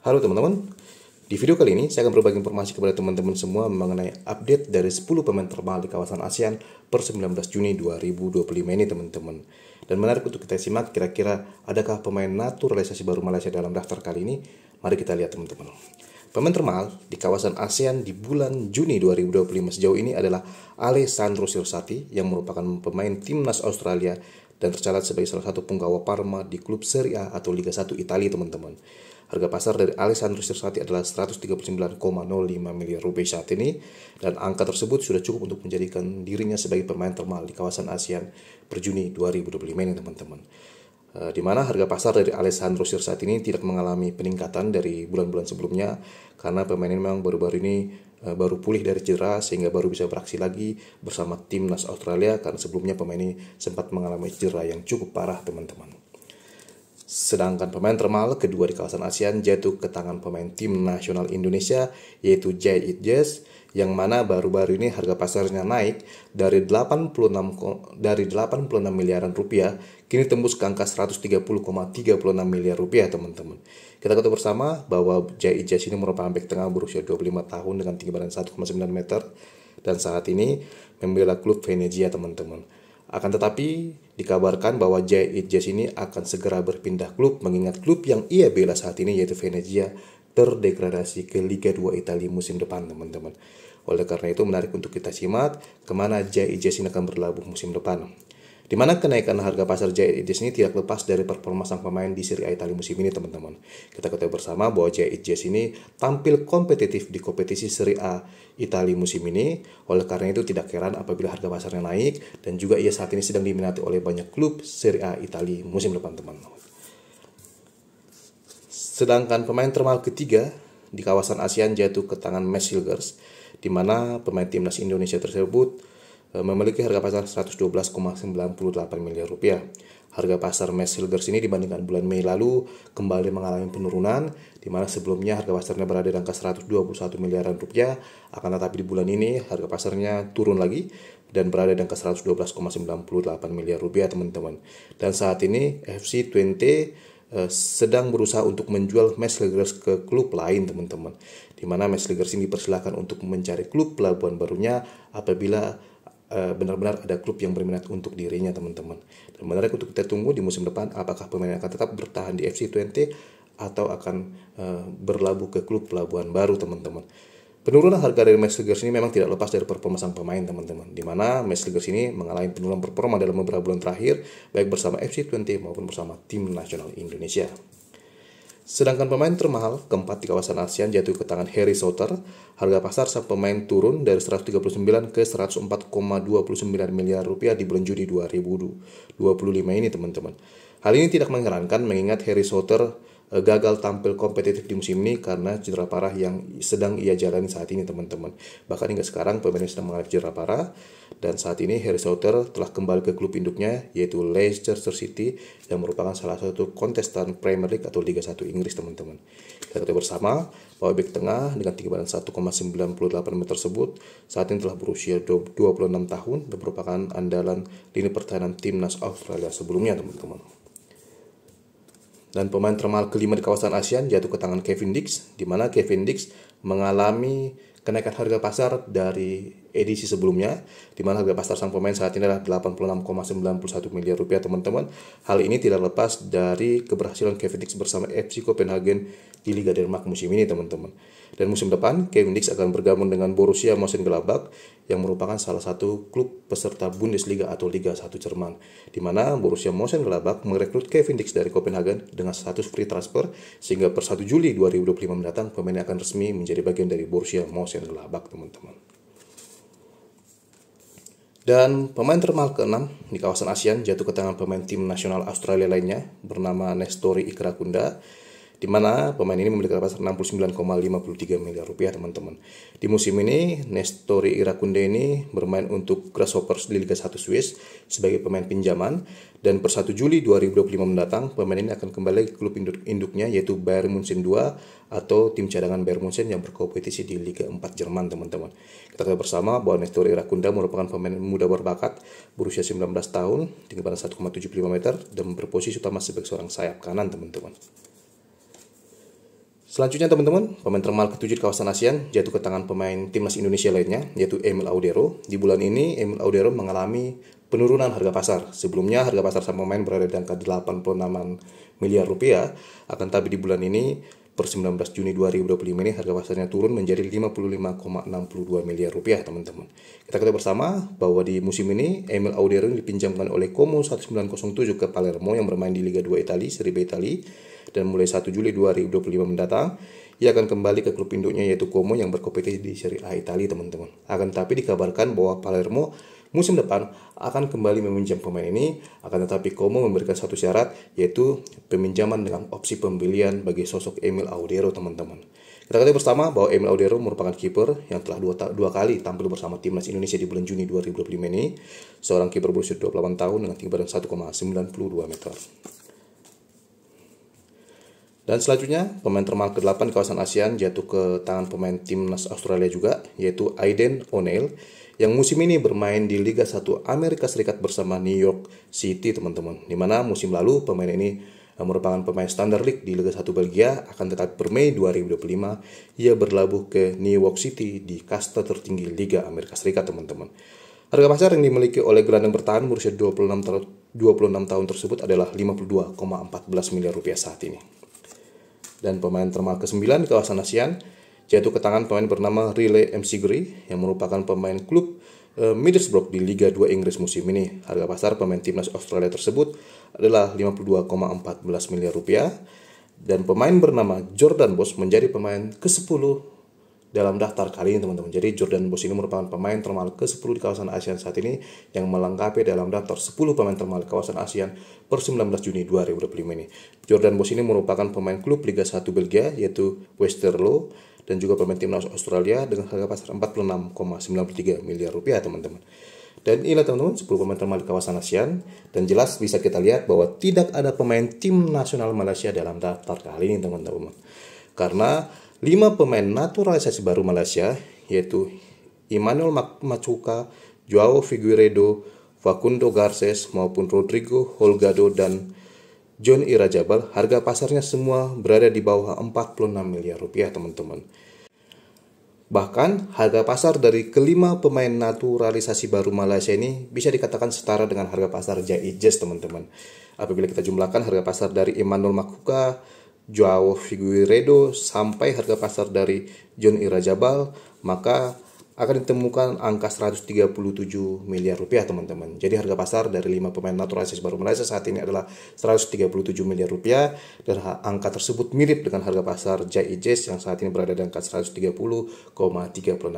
Halo teman-teman, di video kali ini saya akan berbagi informasi kepada teman-teman semua mengenai update dari 10 pemain termahal di kawasan ASEAN per 19 Juni 2025 ini teman-teman. Dan menarik untuk kita simak kira-kira adakah pemain naturalisasi baru Malaysia dalam daftar kali ini. Mari kita lihat teman-teman. Pemain termahal di kawasan ASEAN di bulan Juni 2025 sejauh ini adalah Alessandro Sirsati yang merupakan pemain timnas Australia dan tercatat sebagai salah satu punggawa Parma di klub Serie A atau Liga 1 Italia teman-teman. Harga pasar dari Alessandro Sirsati adalah 139,05 miliar rupiah saat ini, dan angka tersebut sudah cukup untuk menjadikan dirinya sebagai pemain termahal di kawasan ASEAN per Juni 2025 ini teman-teman. Di mana harga pasar dari Alessandro Sirsati ini tidak mengalami peningkatan dari bulan-bulan sebelumnya karena pemain ini memang baru-baru ini baru pulih dari cedera sehingga baru bisa beraksi lagi bersama timnas Australia, karena sebelumnya pemain ini sempat mengalami cedera yang cukup parah teman-teman. Sedangkan pemain termahal kedua di kawasan ASEAN jatuh ke tangan pemain tim nasional Indonesia yaitu Jai Idjes, yang mana baru-baru ini harga pasarnya naik dari 86 miliaran rupiah kini tembus ke angka 130,36 miliar rupiah teman-teman. Kita ketahui bersama bahwa Jai Idjes ini merupakan bek tengah berusia 25 tahun dengan tinggi badan 1,9 meter dan saat ini membela klub Venezia teman-teman. Akan tetapi dikabarkan bahwa Jai Idjes ini akan segera berpindah klub mengingat klub yang ia bela saat ini yaitu Venezia terdegradasi ke Liga 2 Italia musim depan teman-teman. Oleh karena itu menarik untuk kita simak kemana Jai Idjes ini akan berlabuh musim depan. Di mana kenaikan harga pasar Jai Idjes ini tidak lepas dari performa sang pemain di Serie A Italia musim ini teman-teman. Kita ketahui bersama bahwa Jai Idjes ini tampil kompetitif di kompetisi Serie A Italia musim ini. Oleh karena itu tidak heran apabila harga pasarnya naik dan juga ia saat ini sedang diminati oleh banyak klub Serie A Italia musim depan teman-teman. Sedangkan pemain termahal ketiga di kawasan ASEAN jatuh ke tangan Mads Hilgers, di mana pemain timnas Indonesia tersebut memiliki harga pasar 112,98 miliar rupiah. Harga pasar Mads Hilgers ini dibandingkan bulan Mei lalu kembali mengalami penurunan, di mana sebelumnya harga pasarnya berada di angka 121 miliaran rupiah, akan tetapi di bulan ini harga pasarnya turun lagi dan berada di angka 112,98 miliar rupiah teman-teman. Dan saat ini FC20 sedang berusaha untuk menjual Mads Hilgers ke klub lain teman-teman, di mana Mads Hilgers ini dipersilakan untuk mencari klub pelabuhan barunya apabila benar-benar ada klub yang berminat untuk dirinya teman-teman. Dan menarik untuk kita tunggu di musim depan apakah pemain akan tetap bertahan di FC20 atau akan berlabuh ke klub pelabuhan baru teman-teman. Penurunan harga dari Mads Hilgers ini memang tidak lepas dari performa sang pemain teman-teman, di mana Mads Hilgers ini mengalami penurunan performa dalam beberapa bulan terakhir baik bersama FC20 maupun bersama tim nasional Indonesia. Sedangkan pemain termahal keempat di kawasan ASEAN jatuh ke tangan Harry Souttar. Harga pasar sang pemain turun dari 139 ke 104,29 miliar rupiah di bulan Juni 2025 ini teman-teman. Hal ini tidak mengherankan mengingat Harry Souttar gagal tampil kompetitif di musim ini karena cedera parah yang sedang ia jalani saat ini teman-teman. Bahkan hingga sekarang pemain sedang mengalami cedera parah, dan saat ini Harry Souttar telah kembali ke klub induknya yaitu Leicester City yang merupakan salah satu kontestan Premier League atau Liga 1 Inggris teman-teman. Kita ketahui bersama bahwa bek tengah dengan tinggi badan 1,98 meter tersebut saat ini telah berusia 26 tahun dan merupakan andalan lini pertahanan timnas Australia sebelumnya teman-teman. Dan pemain termahal kelima di kawasan ASEAN jatuh ke tangan Kevin Dix, di mana Kevin Dix mengalami kenaikan harga pasar dari edisi sebelumnya, di mana harga pasar sang pemain saat ini adalah 86,91 miliar rupiah teman-teman. Hal ini tidak lepas dari keberhasilan Kevin Dix bersama FC Copenhagen di Liga Denmark musim ini teman-teman. Dan musim depan Kevin Dix akan bergabung dengan Borussia Mönchengladbach yang merupakan salah satu klub peserta Bundesliga atau Liga 1 Jerman, di mana Borussia Mönchengladbach merekrut Kevin Dix dari Copenhagen dengan status free transfer sehingga per 1 Juli 2025 mendatang pemain akan resmi menjadi bagian dari Borussia Mönchengladbach teman-teman. Dan pemain termahal ke-6 di kawasan ASEAN jatuh ke tangan pemain tim nasional Australia lainnya bernama Nestori Irakunda, di mana pemain ini memiliki harga pasar 69,53 miliar rupiah teman-teman. Di musim ini Nestori Irakunda ini bermain untuk Grasshoppers di Liga 1 Swiss sebagai pemain pinjaman, dan per 1 Juli 2025 mendatang pemain ini akan kembali ke klub induknya yaitu Bayern Munchen 2 atau tim cadangan Bayern Munchen yang berkompetisi di Liga 4 Jerman teman-teman. Kita tahu bersama bahwa Nestori Irakunda merupakan pemain muda berbakat berusia 19 tahun, tinggi badan 1,75 meter dan berposisi utama sebagai seorang sayap kanan teman-teman. Selanjutnya teman-teman, pemain termahal ketujuh di kawasan ASEAN jatuh ke tangan pemain timnas Indonesia lainnya, yaitu Emil Audero. Di bulan ini, Emil Audero mengalami penurunan harga pasar. Sebelumnya, harga pasar sang pemain berada di angka 86 miliar rupiah, akan tapi di bulan ini, per 19 Juni 2025 ini, harga pasarnya turun menjadi 55,62 miliar rupiah, teman-teman. Kita ketahui bersama bahwa di musim ini, Emil Audero dipinjamkan oleh Como 1907 ke Palermo yang bermain di Liga 2 Italia, Serie B Italia. Dan mulai 1 Juli 2025 mendatang, ia akan kembali ke klub induknya yaitu Como yang berkompetisi di Serie A Italia, teman-teman. Akan tetapi dikabarkan bahwa Palermo musim depan akan kembali meminjam pemain ini, akan tetapi Como memberikan satu syarat, yaitu peminjaman dengan opsi pembelian bagi sosok Emil Audero, teman-teman. Kita ketahui bersama bahwa Emil Audero merupakan kiper yang telah dua kali tampil bersama timnas Indonesia di bulan Juni 2025 ini. Seorang kiper berusia 28 tahun dengan tinggi badan 1,92 meter. Dan selanjutnya, pemain termahal ke-8 kawasan ASEAN jatuh ke tangan pemain timnas Australia juga, yaitu Aiden O'Neil, yang musim ini bermain di Liga 1 Amerika Serikat bersama New York City, teman-teman. Di mana musim lalu pemain ini merupakan pemain Standard League di Liga 1 Belgia, akan tetapi per Mei 2025 ia berlabuh ke New York City di kasta tertinggi Liga Amerika Serikat, teman-teman. Harga pasar yang dimiliki oleh gelandang bertahan berusia 26 tahun tersebut adalah 52,14 miliar rupiah saat ini. Dan pemain termahal ke-9 di kawasan ASEAN jatuh ke tangan pemain bernama Riley McGree yang merupakan pemain klub Middlesbrough di Liga 2 Inggris musim ini. Harga pasar pemain timnas Australia tersebut adalah 52,14 miliar rupiah. Dan pemain bernama Jordan Boss menjadi pemain ke-10 dalam daftar kali ini, teman-teman. Jadi Jordan Boss ini merupakan pemain termahal ke-10 di kawasan ASEAN saat ini yang melengkapi dalam daftar 10 pemain termahal di kawasan ASEAN per 19 Juni 2025 ini. Jordan Boss ini merupakan pemain klub Liga 1 Belgia yaitu Westerlo dan juga pemain timnas Australia dengan harga pasar 46,93 miliar rupiah, teman-teman. Dan inilah teman-teman 10 pemain termahal di kawasan ASEAN, dan jelas bisa kita lihat bahwa tidak ada pemain tim nasional Malaysia dalam daftar kali ini, teman-teman. Karena 5 pemain naturalisasi baru Malaysia yaitu Emmanuel Machuca, Joao Figueiredo, Facundo Garces maupun Rodrigo Holgado dan John Irajabal, harga pasarnya semua berada di bawah 46 miliar rupiah, teman-teman. Bahkan harga pasar dari kelima pemain naturalisasi baru Malaysia ini bisa dikatakan setara dengan harga pasar Jaiz, teman-teman. Apabila kita jumlahkan harga pasar dari Emmanuel Machuca, Joao Figueiredo sampai harga pasar dari John Irajabal, maka akan ditemukan angka 137 miliar rupiah, teman-teman. Jadi harga pasar dari 5 pemain naturalisasi baru Malaysia saat ini adalah 137 miliar rupiah, dan angka tersebut mirip dengan harga pasar Jaiz yang saat ini berada di angka 130,36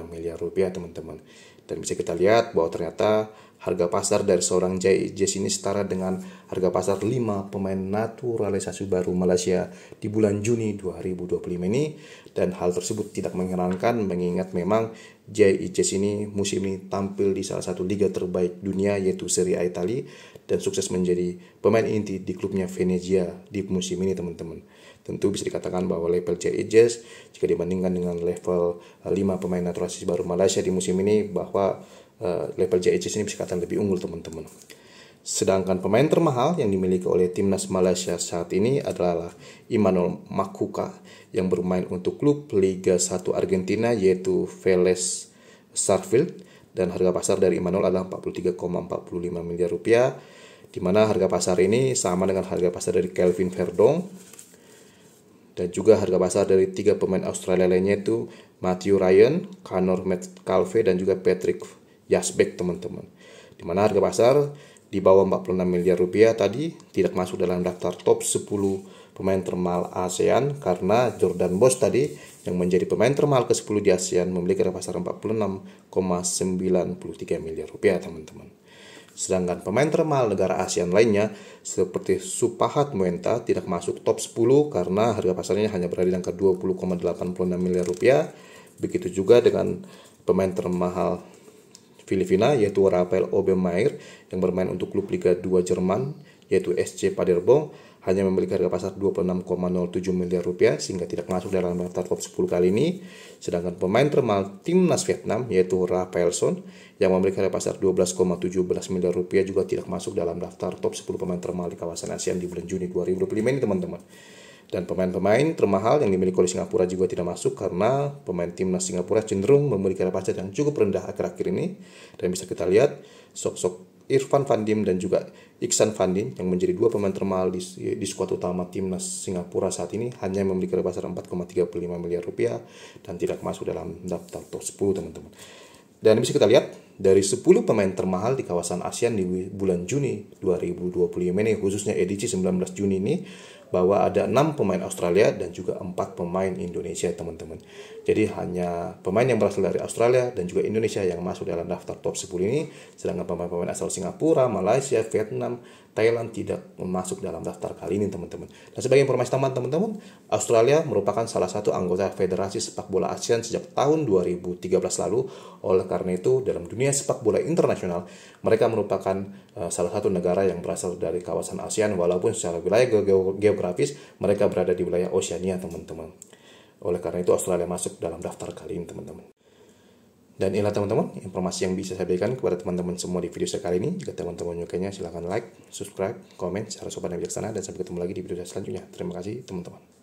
miliar rupiah, teman-teman. Dan bisa kita lihat bahwa ternyata harga pasar dari seorang Jaiz ini setara dengan harga pasar 5 pemain naturalisasi baru Malaysia di bulan Juni 2025 ini. Dan hal tersebut tidak mengherankan mengingat memang Jaiz ini musim ini tampil di salah satu liga terbaik dunia yaitu Serie A Italia dan sukses menjadi pemain inti di klubnya Venezia di musim ini, teman-teman. Tentu bisa dikatakan bahwa level Jaiz jika dibandingkan dengan level 5 pemain naturalisasi baru Malaysia di musim ini, bahwa level Jaiz ini bisa dikatakan lebih unggul, teman-teman. Sedangkan pemain termahal yang dimiliki oleh timnas Malaysia saat ini adalah Emmanuel Machuca yang bermain untuk klub Liga 1 Argentina yaitu Vélez Sarsfield, dan harga pasar dari Emmanuel adalah 43,45 miliar rupiah, di mana harga pasar ini sama dengan harga pasar dari Kelvin Verdong, dan juga harga pasar dari 3 pemain Australia lainnya yaitu Matthew Ryan, Conor Metcalfe dan juga Patrick Yazbek, teman-teman. Di mana harga pasar di bawah 46 miliar rupiah tadi tidak masuk dalam daftar top 10 pemain termahal ASEAN karena Jordan Boss tadi yang menjadi pemain termahal ke-10 di ASEAN memiliki harga pasar 46,93 miliar rupiah, teman-teman. Sedangkan pemain termahal negara ASEAN lainnya seperti Supahat Muenta tidak masuk top 10 karena harga pasarnya hanya berada di angka 20,86 miliar rupiah. Begitu juga dengan pemain termahal Filipina yaitu Rafael Obermeier yang bermain untuk klub Liga 2 Jerman yaitu SC Paderborn, hanya memiliki harga pasar 26,07 miliar rupiah sehingga tidak masuk dalam daftar top 10 kali ini. Sedangkan pemain termahal timnas Vietnam yaitu Rafaelson yang memiliki harga pasar 12,17 miliar rupiah juga tidak masuk dalam daftar top 10 pemain termahal di kawasan ASEAN di bulan Juni 2025 ini, teman-teman. Dan pemain-pemain termahal yang dimiliki oleh Singapura juga tidak masuk karena pemain timnas Singapura cenderung memiliki rapasa yang cukup rendah akhir-akhir ini. Dan bisa kita lihat sosok Irfan Van Diem dan juga Iksan Van Dien yang menjadi dua pemain termahal di skuad utama timnas Singapura saat ini hanya memiliki rapasa 4,35 miliar rupiah dan tidak masuk dalam daftar top 10, teman-teman. Dan bisa kita lihat dari 10 pemain termahal di kawasan ASEAN di bulan Juni 2025 ini, khususnya edisi 19 Juni ini, bahwa ada 6 pemain Australia dan juga 4 pemain Indonesia, teman-teman. Jadi hanya pemain yang berasal dari Australia dan juga Indonesia yang masuk dalam daftar top 10 ini, sedangkan pemain-pemain asal Singapura, Malaysia, Vietnam, Thailand tidak masuk dalam daftar kali ini, teman-teman. Dan sebagai informasi tambahan, teman-teman, Australia merupakan salah satu anggota Federasi Sepak Bola ASEAN sejak tahun 2013 lalu. Oleh karena itu, dalam dunia sepak bola internasional, mereka merupakan salah satu negara yang berasal dari kawasan ASEAN, walaupun secara wilayah geografis mereka berada di wilayah Oceania, teman-teman. Oleh karena itu, Australia masuk dalam daftar kali ini, teman-teman. Dan inilah, teman-teman, informasi yang bisa saya berikan kepada teman-teman semua di video saya kali ini. Jika teman-teman menyukainya, silahkan like, subscribe, komen, share sobat yang bijaksana, dan sampai ketemu lagi di video selanjutnya. Terima kasih, teman-teman.